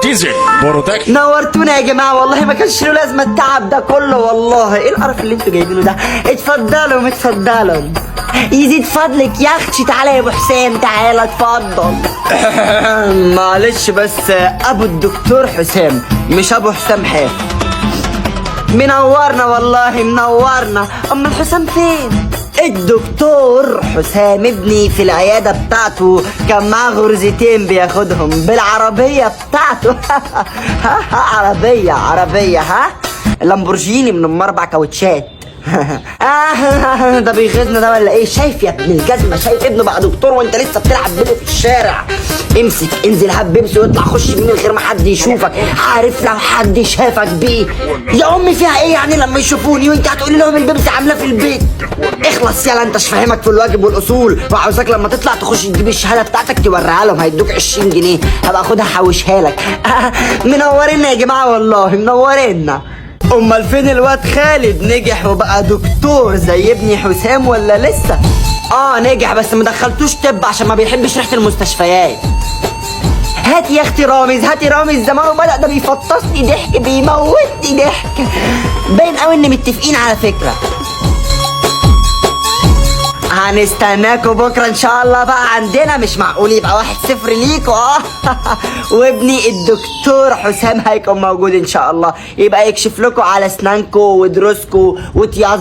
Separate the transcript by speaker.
Speaker 1: ديزل برودكشن.
Speaker 2: نورتونا يا جماعه، والله ما كانش له لازمه التعب ده كله، والله ايه القرف اللي انتوا جايبينه ده. اتفضلوا اتفضلوا. يزيد فضلك يا اختي، تعالى يا ابو حسام، تعالى اتفضل. معلش بس ابو الدكتور حسام مش ابو حسام حاف. منورنا والله منورنا. اما الحسام فين؟ الدكتور حسام ابني في العيادة بتاعته كان معاه غرزتين بياخدهم بالعربية بتاعته. عربية ها لامبورجيني من 4 كاوتشات. ده بيغيظنا ده ولا ايه؟ شايف يا ابن الجزمة، شايف ابنه بقى دكتور وانت لسه بتلعب بيه في الشارع. امسك انزل هات بيبسي واطلع خش بيه من غير ما حد يشوفك. عارف لو حد شافك بيه يا امي فيها ايه يعني لما يشوفوني وانت هتقولي لهم البيبسي عاملاه في البيت؟ اخلص يلا، انت مش فاهمك في الواجب والاصول، وعاوزاك لما تطلع تخش تجيب الشهاده بتاعتك توريها لهم، هيدوك 20 جنيه هبقى اخدها احوشها لك. منورنا يا جماعه والله منورنا. امال فين الواد خالد؟ نجح وبقى دكتور زي ابني حسام ولا لسه؟ نجح بس ما دخلتوش طب عشان ما بيحبش ريحه المستشفيات. هاتي يا اختي رامز، هاتي رامز، زمانه بدأ ده بيفطسني ضحك بيموتني ضحك. باين قوي ان متفقين على فكره. هنستناكوا بكره ان شاء الله بقى عندنا، مش معقول يبقى 1-0 ليكوا. وابني الدكتور حسام هيكون موجود ان شاء الله، يبقى يكشف لكم على اسنانكوا ودروسكوا وتياز